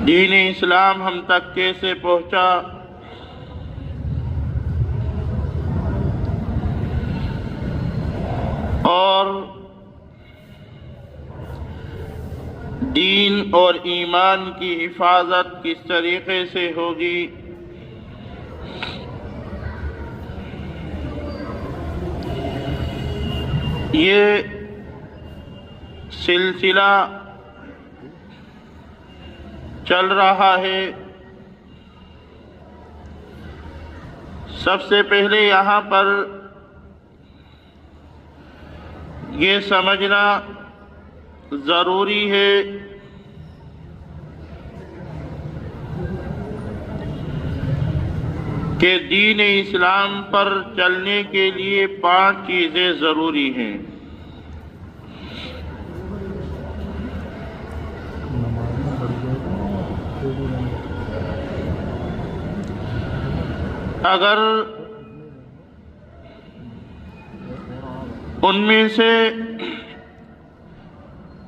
دین اسلام ہم تک کیسے پہنچا، اور دین اور ایمان کی حفاظت کس طریقے سے ہوگی، یہ سلسلہ چل رہا ہے۔ سب سے پہلے یہاں پر یہ سمجھنا ضروری ہے کہ دین اسلام پر چلنے کے لیے 5 چیزیں ضروری ہیں۔ اگر ان میں سے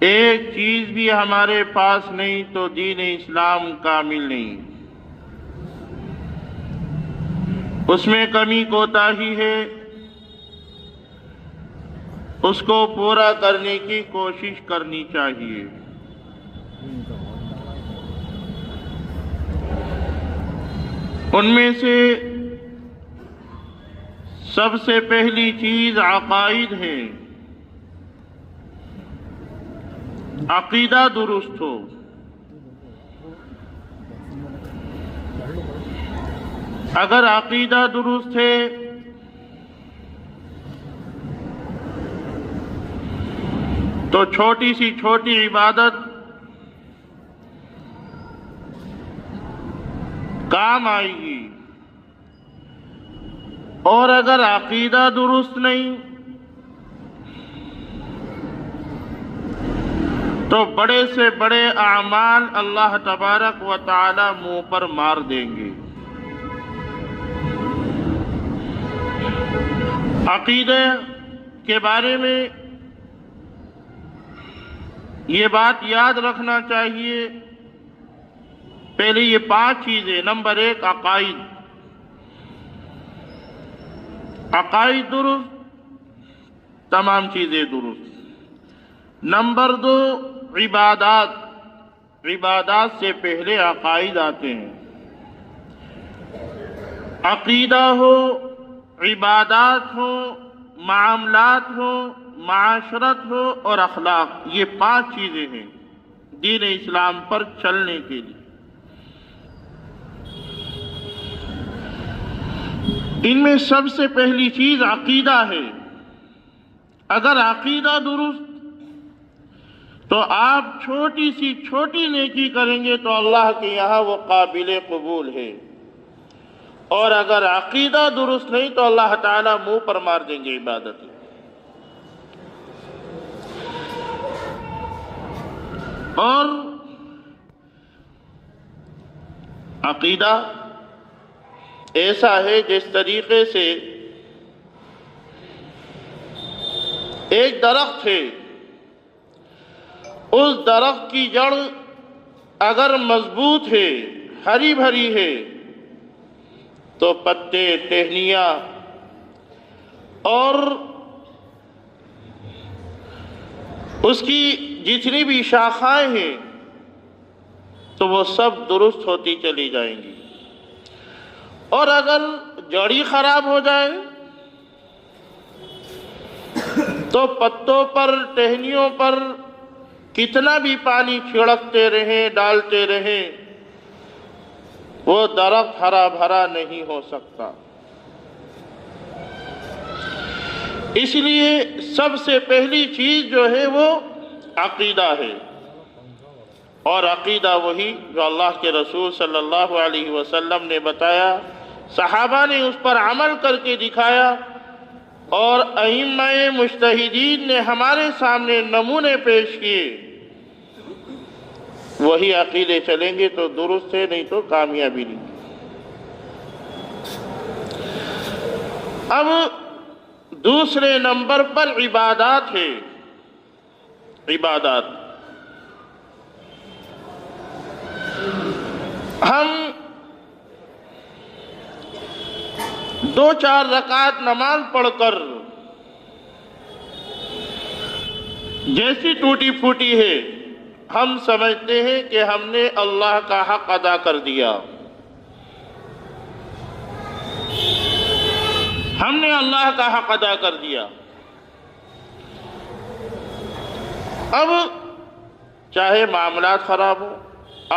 ایک چیز بھی ہمارے پاس نہیں تو دین اسلام کامل نہیں، اس میں کمی کوتاہی ہے، اس کو پورا کرنے کی کوشش کرنی چاہیے۔ ان میں سے سب سے پہلی چیز عقائد ہے، عقیدہ درست ہو۔ اگر عقیدہ درست ہے تو چھوٹی سی چھوٹی عبادت کام آئے گی، اور اگر عقیدہ درست نہیں تو بڑے سے بڑے اعمال اللہ تبارک و تعالی منہ پر مار دیں گے۔ عقیدے کے بارے میں یہ بات یاد رکھنا چاہیے، پہلے یہ 5 چیزیں۔ نمبر 1 عقائد، عقائد درست، تمام چیزیں درست۔ نمبر 2 عبادات، عبادات سے پہلے عقائد آتے ہیں۔ عقیدہ ہو، عبادات ہو، معاملات ہو، معاشرت ہو اور اخلاق، یہ 5 چیزیں ہیں دین اسلام پر چلنے کے لیے۔ ان میں سب سے پہلی چیز عقیدہ ہے۔ اگر عقیدہ درست تو آپ چھوٹی سی چھوٹی نیکی کریں گے تو اللہ کے یہاں وہ قابل قبول ہے، اور اگر عقیدہ درست نہیں تو اللہ تعالیٰ منہ پر مار دیں گے عبادت۔ اور عقیدہ ایسا ہے جس طریقے سے ایک درخت ہے، اس درخت کی جڑ اگر مضبوط ہے، ہری بھری ہے، تو پتے، ٹہنیاں اور اس کی جتنی بھی شاخائیں ہیں تو وہ سب درست ہوتی چلی جائیں گی۔ اور اگر جڑی خراب ہو جائے تو پتوں پر، ٹہنیوں پر کتنا بھی پانی چھڑکتے رہیں، ڈالتے رہیں، وہ درخت ہرا بھرا نہیں ہو سکتا۔ اس لیے سب سے پہلی چیز جو ہے وہ عقیدہ ہے، اور عقیدہ وہی جو اللہ کے رسول صلی اللہ علیہ وسلم نے بتایا، صحابہ نے اس پر عمل کر کے دکھایا، اور ائمہ مجتہدین نے ہمارے سامنے نمونے پیش کیے۔ وہی عقیدے چلیں گے تو درست ہے، نہیں تو کامیابی نہیں۔ اب دوسرے نمبر پر عبادات ہے۔ عبادات دو چار رکعت نماز پڑھ کر جیسی ٹوٹی پھوٹی ہے، ہم سمجھتے ہیں کہ ہم نے اللہ کا حق ادا کر دیا، ہم نے اللہ کا حق ادا کر دیا۔ اب چاہے معاملات خراب ہو،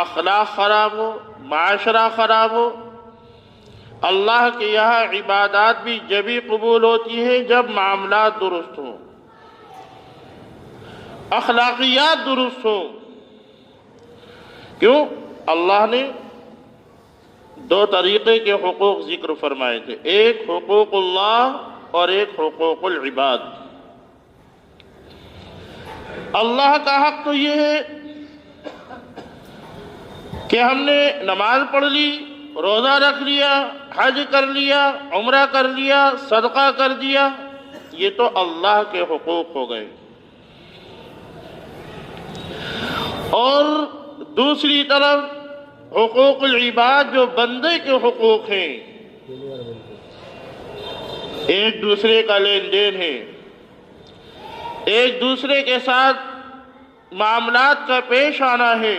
اخلاق خراب ہو، معاشرہ خراب ہو، اللہ کے یہاں عبادات بھی جبھی قبول ہوتی ہے جب معاملات درست ہوں، اخلاقیات درست ہوں۔ کیوں؟ اللہ نے دو طریقے کے حقوق ذکر فرمائے تھے، ایک حقوق اللہ اور ایک حقوق العباد۔ اللہ کا حق تو یہ ہے کہ ہم نے نماز پڑھ لی، روزہ رکھ لیا، حج کر لیا، عمرہ کر لیا، صدقہ کر دیا، یہ تو اللہ کے حقوق ہو گئے۔ اور دوسری طرف حقوق العباد جو بندے کے حقوق ہیں، ایک دوسرے کا لین دین ہے، ایک دوسرے کے ساتھ معاملات کا پیش آنا ہے۔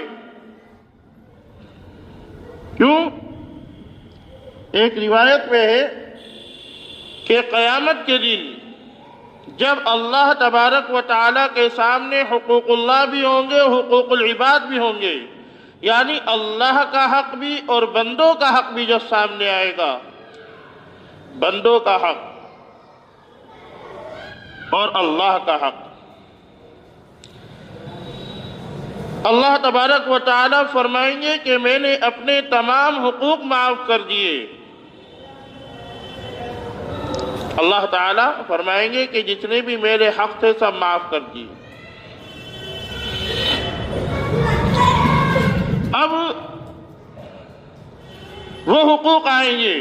کیوں؟ ایک روایت میں ہے کہ قیامت کے دن جب اللہ تبارک و تعالیٰ کے سامنے حقوق اللہ بھی ہوں گے، حقوق العباد بھی ہوں گے، یعنی اللہ کا حق بھی اور بندوں کا حق بھی جب سامنے آئے گا، بندوں کا حق اور اللہ کا حق، اللہ تبارک و تعالیٰ فرمائیں گے کہ میں نے اپنے تمام حقوق معاف کر دیے۔ اللہ تعالیٰ فرمائیں گے کہ جتنے بھی میرے حق تھے سب معاف کر دیے۔ اب وہ حقوق آئیں گے،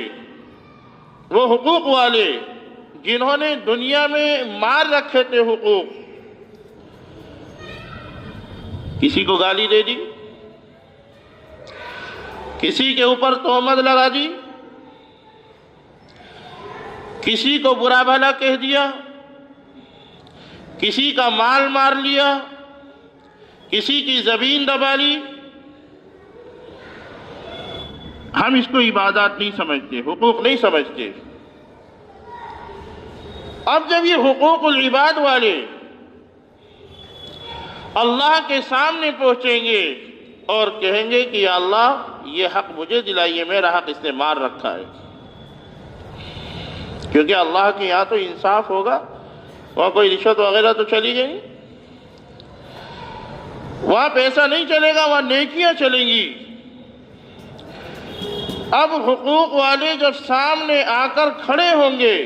وہ حقوق والے جنہوں نے دنیا میں مار رکھے تھے حقوق، کسی کو گالی دے دی، کسی کے اوپر تہمت لگا دی، کسی کو برا بھلا کہہ دیا، کسی کا مال مار لیا، کسی کی زمین دبا لی، ہم اس کو عبادات نہیں سمجھتے، حقوق نہیں سمجھتے۔ اب جب یہ حقوق العباد والے اللہ کے سامنے پہنچیں گے اور کہیں گے کہ یا اللہ یہ حق مجھے دلائیے، میرا حق اس نے مار رکھا ہے، کیونکہ اللہ کے یہاں تو انصاف ہوگا، وہاں کوئی رشوت وغیرہ تو چلی گئی، وہاں پیسہ نہیں چلے گا، وہاں نیکیاں چلیں گی۔ اب حقوق والے جب سامنے آ کر کھڑے ہوں گے،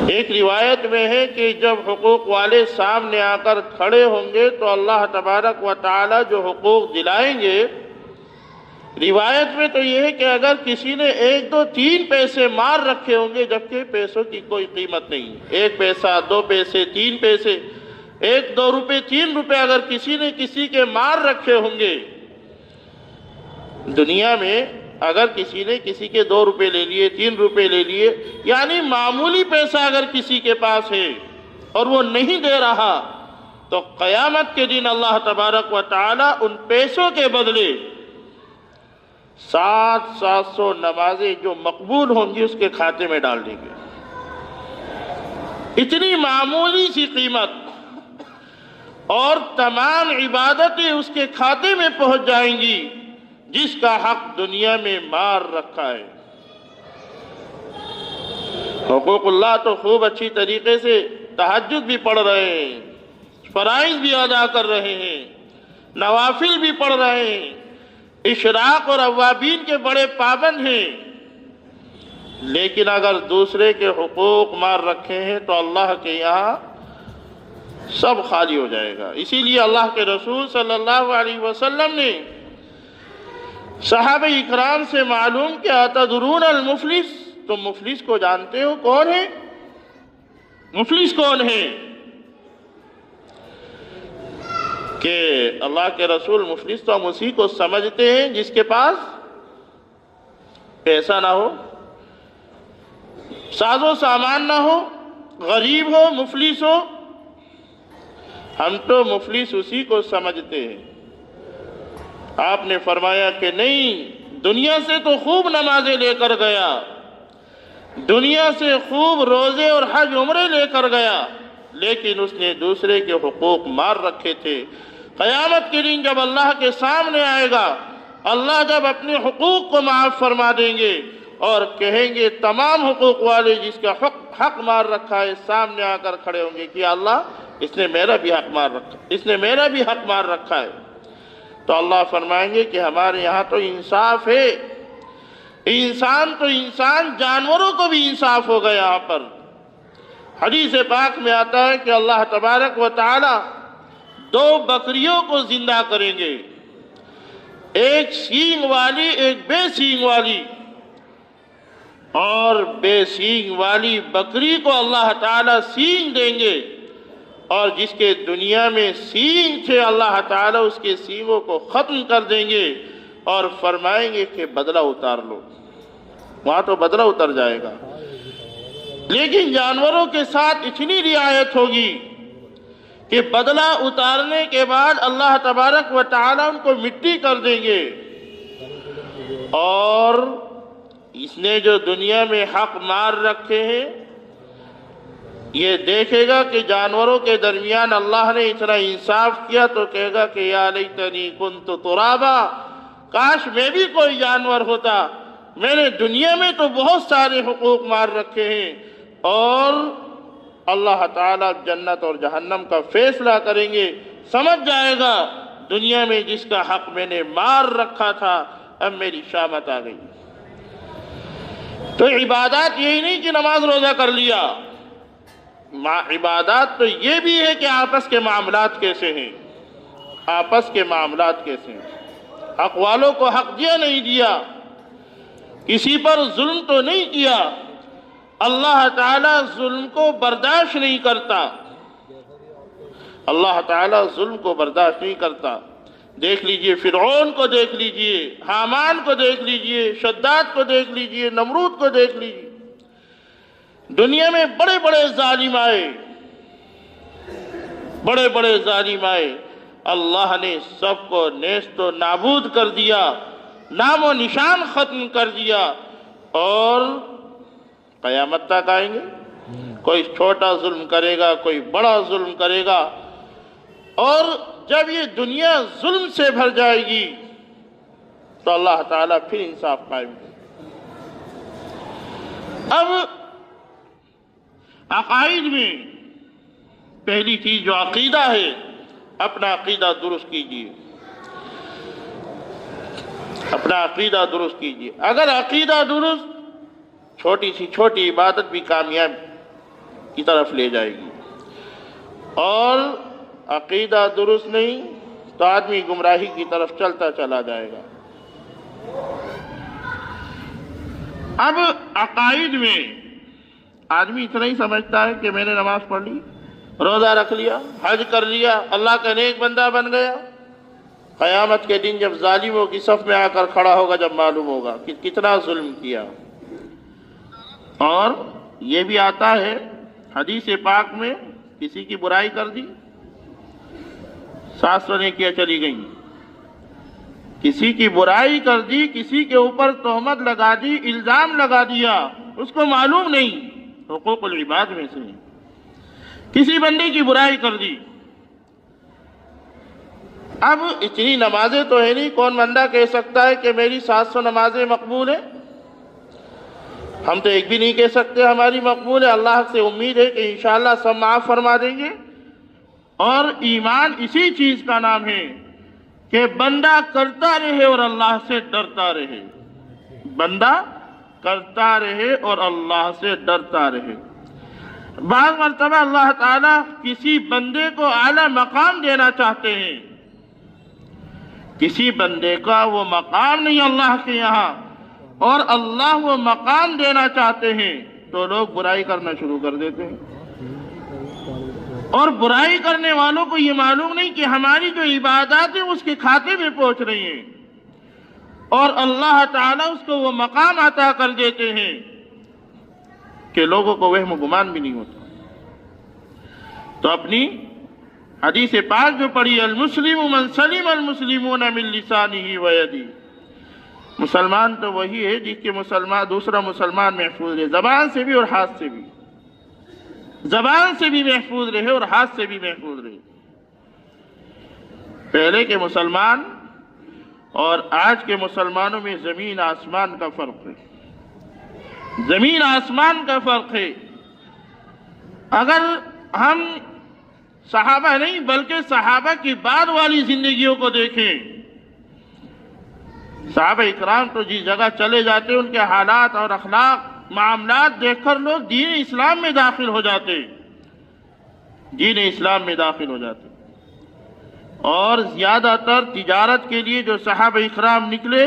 ایک روایت میں ہے کہ جب حقوق والے سامنے آ کر کھڑے ہوں گے تو اللہ تبارک و تعالی جو حقوق دلائیں گے، روایت میں تو یہ ہے کہ اگر کسی نے 1 2 3 پیسے مار رکھے ہوں گے، جبکہ پیسوں کی کوئی قیمت نہیں، 1 پیسہ 2 پیسے 3 پیسے، 1 2 روپے 3 روپے اگر کسی نے کسی کے مار رکھے ہوں گے، دنیا میں اگر کسی نے کسی کے 2 روپے لے لیے، 3 روپے لے لیے، یعنی معمولی پیسہ اگر کسی کے پاس ہے اور وہ نہیں دے رہا، تو قیامت کے دن اللہ تبارک و تعالی ان پیسوں کے بدلے 700 نمازیں جو مقبول ہوں گی اس کے کھاتے میں ڈال دیں گے۔ اتنی معمولی سی قیمت، اور تمام عبادتیں اس کے کھاتے میں پہنچ جائیں گی جس کا حق دنیا میں مار رکھا ہے۔ حقوق اللہ تو خوب اچھی طریقے سے تہجد بھی پڑھ رہے ہیں، فرائض بھی ادا کر رہے ہیں، نوافل بھی پڑھ رہے ہیں، اشراق اور اوابین کے بڑے پابند ہیں، لیکن اگر دوسرے کے حقوق مار رکھے ہیں تو اللہ کے یہاں سب خالی ہو جائے گا۔ اسی لیے اللہ کے رسول صلی اللہ علیہ وسلم نے صحابہ اکرام سے معلوم کیا، اتدرون المفلس، تم مفلس کو جانتے ہو کون ہے؟ مفلس کون ہے؟ کہ اللہ کے رسول مفلس تو ہم اسی کو سمجھتے ہیں جس کے پاس پیسہ نہ ہو، ساز و سامان نہ ہو، غریب ہو، مفلس ہو، ہم تو مفلس اسی کو سمجھتے ہیں۔ آپ نے فرمایا کہ نہیں، دنیا سے تو خوب نمازیں لے کر گیا، دنیا سے خوب روزے اور حج عمرے لے کر گیا، لیکن اس نے دوسرے کے حقوق مار رکھے تھے۔ قیامت کے دن جب اللہ کے سامنے آئے گا، اللہ جب اپنے حقوق کو معاف فرما دیں گے اور کہیں گے تمام حقوق والے جس کا حق مار رکھا ہے سامنے آ کر کھڑے ہوں گے کہ اللہ اس نے میرا بھی حق مار رکھا، اس نے میرا بھی حق مار رکھا ہے۔ تو اللہ فرمائیں گے کہ ہمارے یہاں تو انصاف ہے، انسان تو انسان، جانوروں کو بھی انصاف ہوگا یہاں پر۔ حدیث پاک میں آتا ہے کہ اللہ تبارک و تعالی 2 بکریوں کو زندہ کریں گے، ایک سینگ والی، ایک بے سینگ والی، اور بے سینگ والی بکری کو اللہ تعالی سینگ دیں گے، اور جس کے دنیا میں سینگ تھے اللہ تعالی اس کے سینگوں کو ختم کر دیں گے اور فرمائیں گے کہ بدلہ اتار لو۔ وہاں تو بدلہ اتر جائے گا، لیکن جانوروں کے ساتھ اتنی رعایت ہوگی کہ بدلہ اتارنے کے بعد اللہ تبارک و تعالی ان کو مٹی کر دیں گے، اور اس نے جو دنیا میں حق مار رکھے ہیں یہ دیکھے گا کہ جانوروں کے درمیان اللہ نے اتنا انصاف کیا تو کہے گا کہ یا لیتنی کنت ترابا، کاش میں بھی کوئی جانور ہوتا، میں نے دنیا میں تو بہت سارے حقوق مار رکھے ہیں۔ اور اللہ تعالیٰ جنت اور جہنم کا فیصلہ کریں گے، سمجھ جائے گا دنیا میں جس کا حق میں نے مار رکھا تھا اب میری شامت آ گئی۔ تو عبادات یہی نہیں کہ نماز روزہ کر لیا، عبادات تو یہ بھی ہے کہ آپس کے معاملات کیسے ہیں، آپس کے معاملات کیسے ہیں، حق والوں کو حق دیا نہیں دیا، کسی پر ظلم تو نہیں کیا۔ اللہ تعالیٰ ظلم کو برداشت نہیں کرتا، اللہ تعالیٰ ظلم کو برداشت نہیں کرتا۔ دیکھ لیجئے فرعون کو، دیکھ لیجئے حامان کو، دیکھ لیجئے شداد کو، دیکھ لیجئے نمرود کو، دیکھ لیجئے۔ دنیا میں بڑے بڑے ظالم آئے، بڑے بڑے ظالم آئے، اللہ نے سب کو نیست و نابود کر دیا، نام و نشان ختم کر دیا، اور قیامت تک آئیں گے۔ کوئی چھوٹا ظلم کرے گا، کوئی بڑا ظلم کرے گا، اور جب یہ دنیا ظلم سے بھر جائے گی تو اللہ تعالیٰ پھر انصاف قائم کرے۔ اب عقائد میں پہلی چیز جو عقیدہ ہے، اپنا عقیدہ درست کیجیے، اپنا عقیدہ درست کیجیے۔ اگر عقیدہ درست، چھوٹی سی چھوٹی عبادت بھی کامیاب کی طرف لے جائے گی، اور عقیدہ درست نہیں تو آدمی گمراہی کی طرف چلتا چلا جائے گا۔ اب عقائد میں آدمی اتنا ہی سمجھتا ہے کہ میں نے نماز پڑھ لی، روزہ رکھ لیا، حج کر لیا، اللہ کا نیک بندہ بن گیا۔ قیامت کے دن جب ظالموں کی صف میں آ کر کھڑا ہوگا، جب معلوم ہوگا کہ کتنا ظلم کیا۔ اور یہ بھی آتا ہے حدیث پاک میں، کسی کی برائی کر دی، 700 نیکیاں چلی گئیں۔ کسی کی برائی کر دی، کسی کے اوپر تہمت لگا دی، الزام لگا دیا، اس کو معلوم نہیں، حقوق العباد میں سے کسی بندے کی برائی کر دی۔ اب اتنی نمازیں تو ہے نہیں، کون بندہ کہہ سکتا ہے کہ میری 700 نمازیں مقبول ہیں؟ ہم تو ایک بھی نہیں کہہ سکتے ہماری مقبول ہے۔ اللہ سے امید ہے کہ انشاءاللہ سب معاف فرما دیں گے۔ اور ایمان اسی چیز کا نام ہے کہ بندہ کرتا رہے اور اللہ سے ڈرتا رہے، بندہ کرتا رہے اور اللہ سے ڈرتا رہے۔ بعض مرتبہ اللہ تعالیٰ کسی بندے کو اعلیٰ مقام دینا چاہتے ہیں، کسی بندے کا وہ مقام نہیں اللہ کے یہاں، اور اللہ وہ مقام دینا چاہتے ہیں تو لوگ برائی کرنا شروع کر دیتے ہیں۔ اور برائی کرنے والوں کو یہ معلوم نہیں کہ ہماری جو عبادات ہیں اس کے کھاتے میں پہنچ رہی ہیں، اور اللہ تعالیٰ اس کو وہ مقام عطا کر دیتے ہیں کہ لوگوں کو وہم و گمان بھی نہیں ہوتا۔ تو اپنی حدیث پاک جو پڑھی، المسلم من سلم المسلمون من لسانہ و یدہ، مسلمان تو وہی ہے جس کے دوسرا مسلمان محفوظ رہے، زبان سے بھی اور ہاتھ سے بھی، زبان سے بھی محفوظ رہے اور ہاتھ سے بھی محفوظ رہے۔ پہلے کے مسلمان اور آج کے مسلمانوں میں زمین آسمان کا فرق ہے، زمین آسمان کا فرق ہے۔ اگر ہم صحابہ نہیں بلکہ صحابہ کی بعد والی زندگیوں کو دیکھیں، صحابہ اکرام تو جس جگہ چلے جاتے ان کے حالات اور اخلاق معاملات دیکھ کر لوگ دین اسلام میں داخل ہو جاتے، دین اسلام میں داخل ہو جاتے۔ اور زیادہ تر تجارت کے لیے جو صحابہ اکرام نکلے،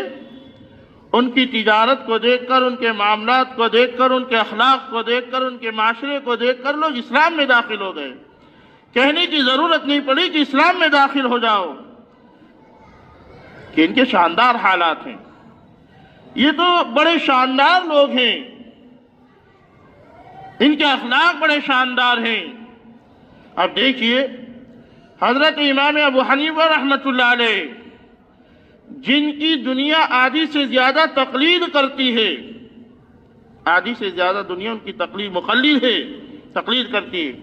ان کی تجارت کو دیکھ کر، ان کے معاملات کو دیکھ کر، ان کے اخلاق کو دیکھ کر، ان کے معاشرے کو دیکھ کر لوگ اسلام میں داخل ہو گئے۔ کہنے کی ضرورت نہیں پڑی کہ اسلام میں داخل ہو جاؤ، کہ ان کے شاندار حالات ہیں، یہ تو بڑے شاندار لوگ ہیں، ان کے اخلاق بڑے شاندار ہیں۔ اب دیکھیے حضرت امام ابو حنیفہ رحمۃ اللہ علیہ، جن کی دنیا آدھی سے زیادہ تقلید کرتی ہے، آدھی سے زیادہ دنیا ان کی تقلید مقلد ہے، تقلید کرتی ہے۔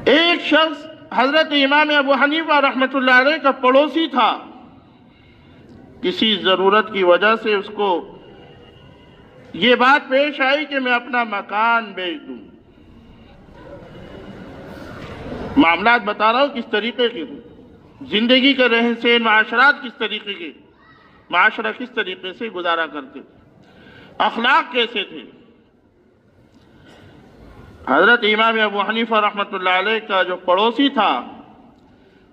ایک شخص حضرت امام ابو حنیفہ رحمۃ اللہ علیہ کا پڑوسی تھا، کسی ضرورت کی وجہ سے اس کو یہ بات پیش آئی کہ میں اپنا مکان بیچ دوں۔ معاملات بتا رہا ہوں کس طریقے کے، زندگی کے رہن سہن، معاشرات کس طریقے کے، معاشرہ کس طریقے سے گزارا کرتے، اخلاق کیسے تھے۔ حضرت امام ابو حنیفہ رحمۃ اللہ علیہ کا جو پڑوسی تھا،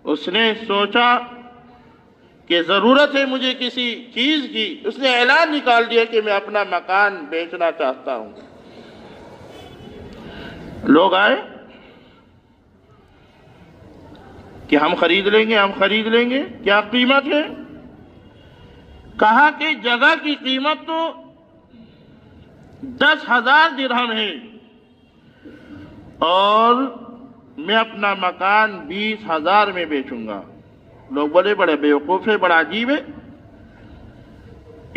اس نے سوچا کہ ضرورت ہے مجھے کسی چیز کی، اس نے اعلان نکال دیا کہ میں اپنا مکان بیچنا چاہتا ہوں۔ لوگ آئے کہ ہم خرید لیں گے، ہم خرید لیں گے، کیا قیمت ہے؟ کہا کہ جگہ کی قیمت تو 10,000 درہم ہے اور میں اپنا مکان 20,000 میں بیچوں گا۔ لوگ بولے بڑے بیوقوف ہے، بڑا عجیب ہے،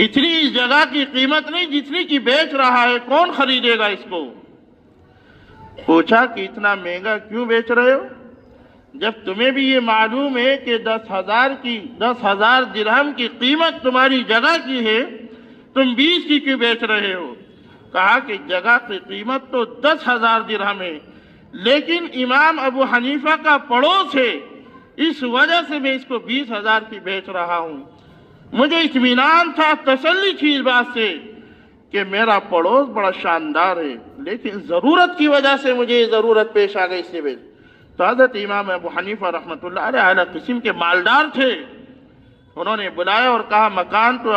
اتنی اس جگہ کی قیمت نہیں جتنی کی بیچ رہا ہے، کون خریدے گا اس کو؟ پوچھا کہ اتنا مہنگا کیوں بیچ رہے ہو جب تمہیں بھی یہ معلوم ہے کہ 10,000 درہم کی قیمت تمہاری جگہ کی ہے، تم 20 کی کیوں بیچ رہے ہو؟ کہا کہ جگہ کی قیمت تو 10,000 درہم ہے، لیکن امام ابو حنیفہ کا پڑوس ہے، اس وجہ سے میں اس کو 20,000 کی بیچ رہا ہوں۔ مجھے اطمینان تھا، تسلی تھی اس بات سے کہ میرا پڑوس بڑا شاندار ہے، لیکن ضرورت کی وجہ سے مجھے یہ ضرورت پیش آ گئی، اس سے بیچ۔ تو حضرت امام ابو حنیفہ رحمۃ اللہ علیہ اعلیٰ قسم کے مالدار تھے، انہوں نے بلایا اور کہا مکان تو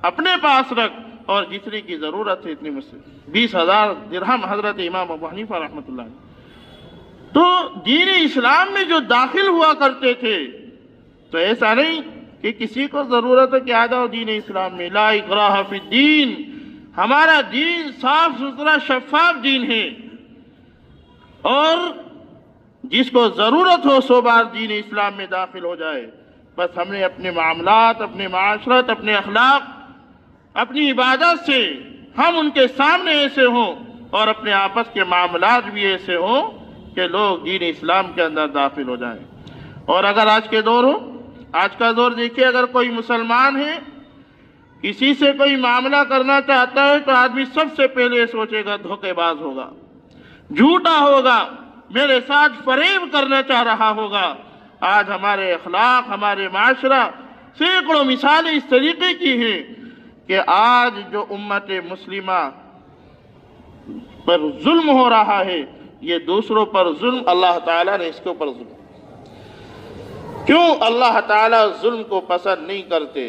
اپنے پاس رکھ اور جتنے کی ضرورت ہے اتنی مجھ سے، 20,000 درہم حضرت امام ابو حنیفہ رحمۃ اللہ علیہ۔ تو دین اسلام میں جو داخل ہوا کرتے تھے، تو ایسا نہیں کہ کسی کو ضرورت ہے کہ آ جاؤ دین اسلام میں، لا اکراہ فی الدین، ہمارا دین صاف ستھرا شفاف دین ہے، اور جس کو ضرورت ہو 100 بار دین اسلام میں داخل ہو جائے۔ بس ہم نے اپنے معاملات، اپنے معاشرت، اپنے اخلاق، اپنی عبادت سے ہم ان کے سامنے ایسے ہوں اور اپنے آپس کے معاملات بھی ایسے ہوں کہ لوگ دین اسلام کے اندر داخل ہو جائیں۔ اور اگر آج کے دور ہو، آج کا دور دیکھیے، اگر کوئی مسلمان ہے کسی سے کوئی معاملہ کرنا چاہتا ہے تو آدمی سب سے پہلے سوچے گا دھوکے باز ہوگا، جھوٹا ہوگا، میرے ساتھ فریب کرنا چاہ رہا ہوگا۔ آج ہمارے اخلاق، ہمارے معاشرہ، سینکڑوں مثالیں اس طریقے کی ہیں کہ آج جو امت مسلمہ پر ظلم ہو رہا ہے، یہ دوسروں پر ظلم، اللہ تعالیٰ نے اس کے اوپر ظلم۔ کیوں؟ اللہ تعالیٰ ظلم کو پسند نہیں کرتے۔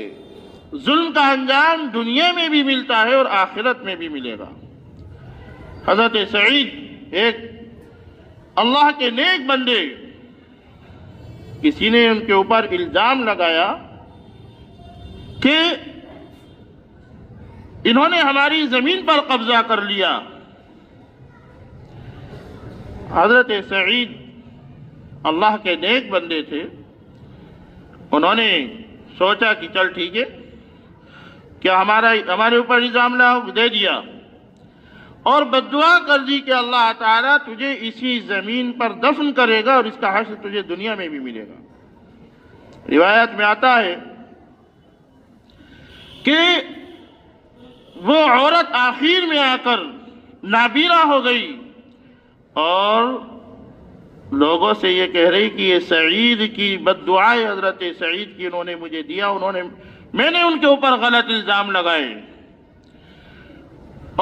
ظلم کا انجام دنیا میں بھی ملتا ہے اور آخرت میں بھی ملے گا۔ حضرت سعید، ایک اللہ کے نیک بندے، کسی نے ان کے اوپر الزام لگایا کہ انہوں نے ہماری زمین پر قبضہ کر لیا۔ حضرت سعید اللہ کے نیک بندے تھے، انہوں نے سوچا کہ چل ٹھیک ہے، کیا ہمارے اوپر الزام دے دیا اور بددعا کر دی کہ اللہ تعالیٰ تجھے اسی زمین پر دفن کرے گا اور اس کا حشر تجھے دنیا میں بھی ملے گا۔ روایت میں آتا ہے کہ وہ عورت آخر میں آ کر نابینا ہو گئی اور لوگوں سے یہ کہہ رہی کہ یہ سعید کی بددعائے حضرت سعید کی انہوں نے مجھے دیا، میں نے ان کے اوپر غلط الزام لگائے،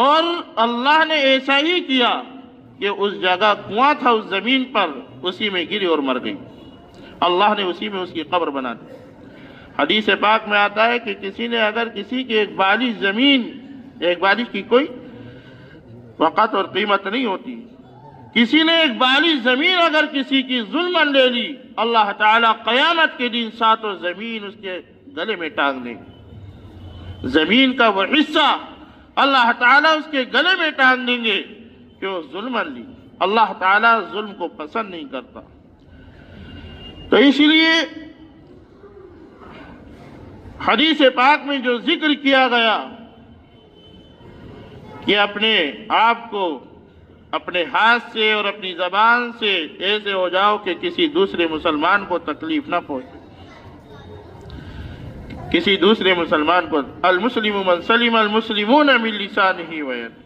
اور اللہ نے ایسا ہی کیا کہ اس جگہ کنواں تھا اس زمین پر، اسی میں گری اور مر گئی۔ اللہ نے اسی میں اس کی قبر بنا دی۔ حدیث پاک میں آتا ہے کہ کسی نے اگر کسی کی ایک بالش زمین، ایک بالش کی کوئی وقت اور قیمت نہیں ہوتی، کسی نے ایک بالش زمین اگر کسی کی ظلماً لے لی، اللہ تعالیٰ قیامت کے دن ساتوں زمین اس کے گلے میں ٹانگ دیں گے۔ زمین کا وہ حصہ اللہ تعالیٰ اس کے گلے میں ٹانگ دیں گے کہ وہ ظلماً لی۔ اللہ تعالیٰ ظلم کو پسند نہیں کرتا۔ تو اس لیے حدیث پاک میں جو ذکر کیا گیا کہ اپنے آپ کو اپنے ہاتھ سے اور اپنی زبان سے ایسے ہو جاؤ کہ کسی دوسرے مسلمان کو تکلیف نہ پہنچے، کسی دوسرے مسلمان کو، المسلم من سلم المسلمون من لسانہ ویدہ۔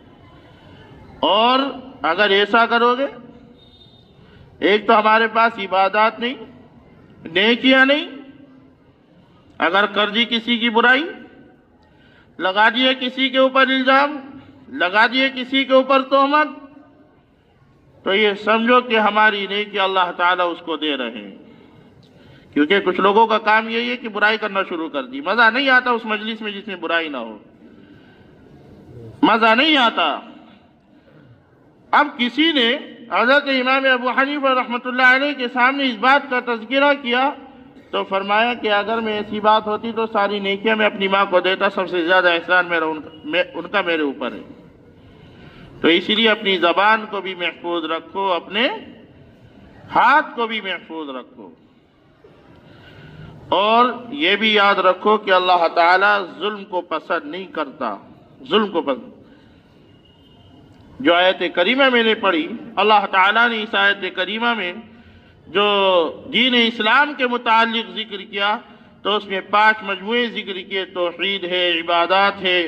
اور اگر ایسا کرو گے، ایک تو ہمارے پاس عبادات نہیں، نیکیاں نہیں، اگر کر دی کسی کی برائی، لگا دیے کسی کے اوپر الزام، لگا دیے کسی کے اوپر تہمت، تو یہ سمجھو کہ ہماری نیکی اللہ تعالیٰ اس کو دے رہے ہیں۔ کیونکہ کچھ لوگوں کا کام یہی ہے کہ برائی کرنا شروع کر دی، مزہ نہیں آتا اس مجلس میں جس میں برائی نہ ہو، مزہ نہیں آتا۔ اب کسی نے حضرت امام ابو حنیفہ رحمۃ اللہ علیہ کے سامنے اس بات کا تذکرہ کیا تو فرمایا کہ اگر میں ایسی بات ہوتی تو ساری نیکیاں میں اپنی ماں کو دیتا، سب سے زیادہ احسان ان کا میرے اوپر ہے۔ تو اسی لیے اپنی زبان کو بھی محفوظ رکھو، اپنے ہاتھ کو بھی محفوظ رکھو، اور یہ بھی یاد رکھو کہ اللہ تعالیٰ ظلم کو پسند نہیں کرتا، ظلم کو پسند۔ جو آیت کریمہ میں نے پڑھی، اللہ تعالیٰ نے اس آیت کریمہ میں جو دین اسلام کے متعلق ذکر کیا تو اس میں 5 مجموعے ذکر کیے، توحید ہے، عبادات ہے،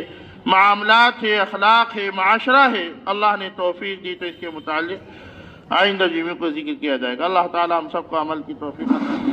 معاملات ہے، اخلاق ہے، معاشرہ ہے۔ اللہ نے توفیق دی تو اس کے متعلق آئندہ جمعے کو ذکر کیا جائے گا۔ اللہ تعالیٰ ہم سب کو عمل کی توفیق عطا فرمائے۔